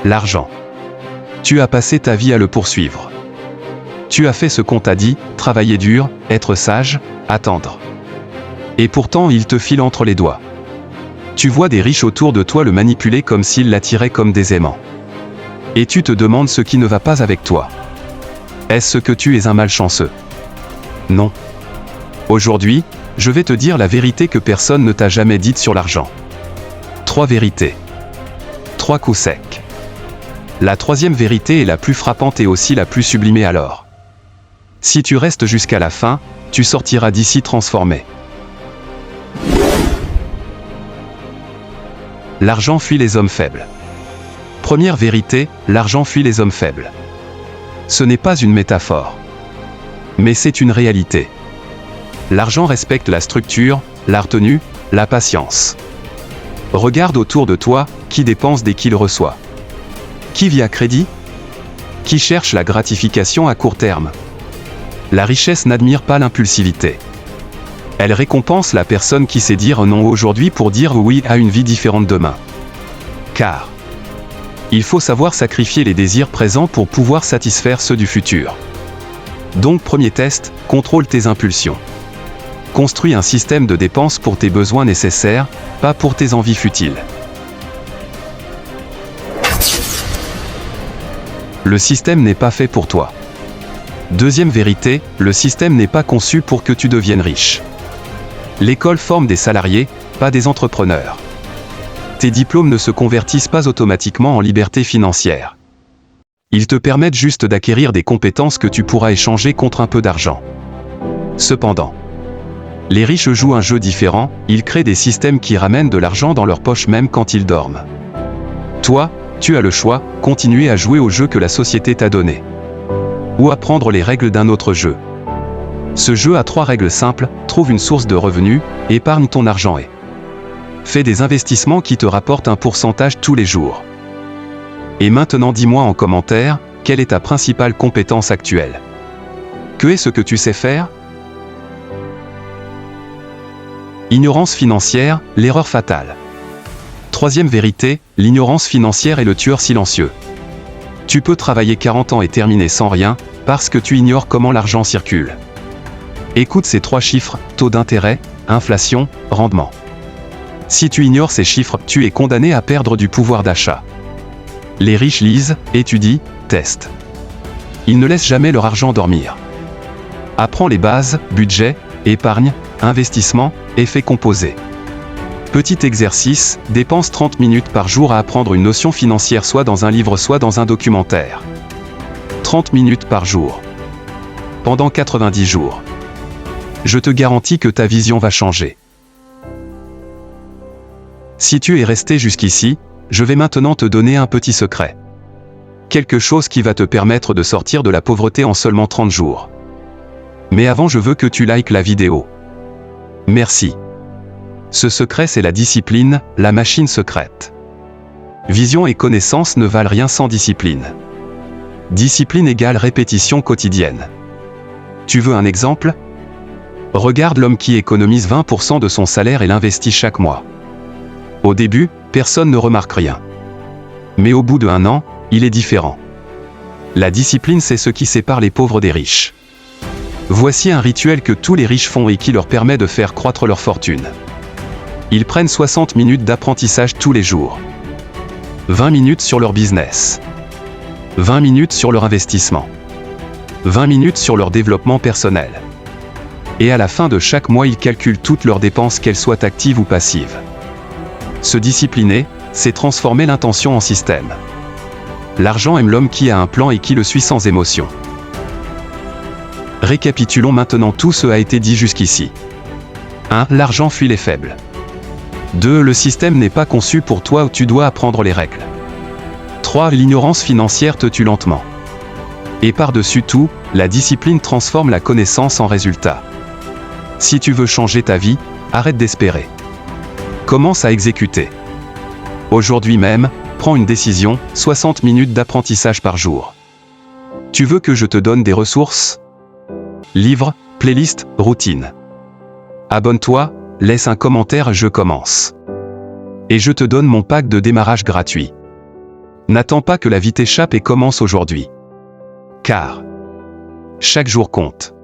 l'argent. Tu as passé ta vie à le poursuivre. Tu as fait ce qu'on t'a dit, travailler dur, être sage, attendre. Et pourtant il te file entre les doigts. Tu vois des riches autour de toi le manipuler comme s'ils l'attiraient comme des aimants. Et tu te demandes ce qui ne va pas avec toi. Est-ce que tu es un malchanceux? Non. Aujourd'hui, je vais te dire la vérité que personne ne t'a jamais dite sur l'argent. 3 vérités. 3 coups secs. La 3e vérité est la plus frappante et aussi la plus sublimée alors. Si tu restes jusqu'à la fin, tu sortiras d'ici transformé. L'argent fuit les hommes faibles. Première vérité, l'argent fuit les hommes faibles. Ce n'est pas une métaphore. Mais c'est une réalité. L'argent respecte la structure, la retenue, la patience. Regarde autour de toi, qui dépense dès qu'il reçoit. Qui vit à crédit? Qui cherche la gratification à court terme? La richesse n'admire pas l'impulsivité. Elle récompense la personne qui sait dire non aujourd'hui pour dire oui à une vie différente demain. Car il faut savoir sacrifier les désirs présents pour pouvoir satisfaire ceux du futur. Donc premier test, contrôle tes impulsions. Construis un système de dépenses pour tes besoins nécessaires, pas pour tes envies futiles. Le système n'est pas fait pour toi. Deuxième vérité, le système n'est pas conçu pour que tu deviennes riche. L'école forme des salariés, pas des entrepreneurs. Tes diplômes ne se convertissent pas automatiquement en liberté financière. Ils te permettent juste d'acquérir des compétences que tu pourras échanger contre un peu d'argent. Cependant, les riches jouent un jeu différent, ils créent des systèmes qui ramènent de l'argent dans leur poche même quand ils dorment. Toi, tu as le choix, continuer à jouer au jeu que la société t'a donné. Ou apprendre les règles d'un autre jeu. Ce jeu a 3 règles simples, trouve une source de revenus, épargne ton argent et fais des investissements qui te rapportent un pourcentage tous les jours. Et maintenant dis-moi en commentaire, quelle est ta principale compétence actuelle? Que est ce que tu sais faire? Ignorance financière, l'erreur fatale. 3e vérité, l'ignorance financière est le tueur silencieux. Tu peux travailler 40 ans et terminer sans rien, parce que tu ignores comment l'argent circule. Écoute ces 3 chiffres, taux d'intérêt, inflation, rendement. Si tu ignores ces chiffres, tu es condamné à perdre du pouvoir d'achat. Les riches lisent, étudient, testent. Ils ne laissent jamais leur argent dormir. Apprends les bases, budget, épargne, investissement, effet composé. Petit exercice, dépense 30 minutes par jour à apprendre une notion financière soit dans un livre soit dans un documentaire. 30 minutes par jour. Pendant 90 jours. Je te garantis que ta vision va changer. Si tu es resté jusqu'ici, je vais maintenant te donner un petit secret. Quelque chose qui va te permettre de sortir de la pauvreté en seulement 30 jours. Mais avant je veux que tu likes la vidéo. Merci. Ce secret c'est la discipline, la machine secrète. Vision et connaissance ne valent rien sans discipline. Discipline égale répétition quotidienne. Tu veux un exemple? Regarde l'homme qui économise 20% de son salaire et l'investit chaque mois. Au début, personne ne remarque rien. Mais au bout d'1 an, il est différent. La discipline c'est ce qui sépare les pauvres des riches. Voici un rituel que tous les riches font et qui leur permet de faire croître leur fortune. Ils prennent 60 minutes d'apprentissage tous les jours. 20 minutes sur leur business. 20 minutes sur leur investissement. 20 minutes sur leur développement personnel. Et à la fin de chaque mois, ils calculent toutes leurs dépenses, qu'elles soient actives ou passives. Se discipliner, c'est transformer l'intention en système. L'argent aime l'homme qui a un plan et qui le suit sans émotion. Récapitulons maintenant tout ce qui a été dit jusqu'ici. 1. L'argent fuit les faibles. 2. Le système n'est pas conçu pour toi, où tu dois apprendre les règles. 3. L'ignorance financière te tue lentement. Et par-dessus tout, la discipline transforme la connaissance en résultat. Si tu veux changer ta vie, arrête d'espérer. Commence à exécuter. Aujourd'hui même, prends une décision, 60 minutes d'apprentissage par jour. Tu veux que je te donne des ressources? Livres, playlist, routine. Abonne-toi, laisse un commentaire, je commence. Et je te donne mon pack de démarrage gratuit. N'attends pas que la vie t'échappe et commence aujourd'hui. Car chaque jour compte.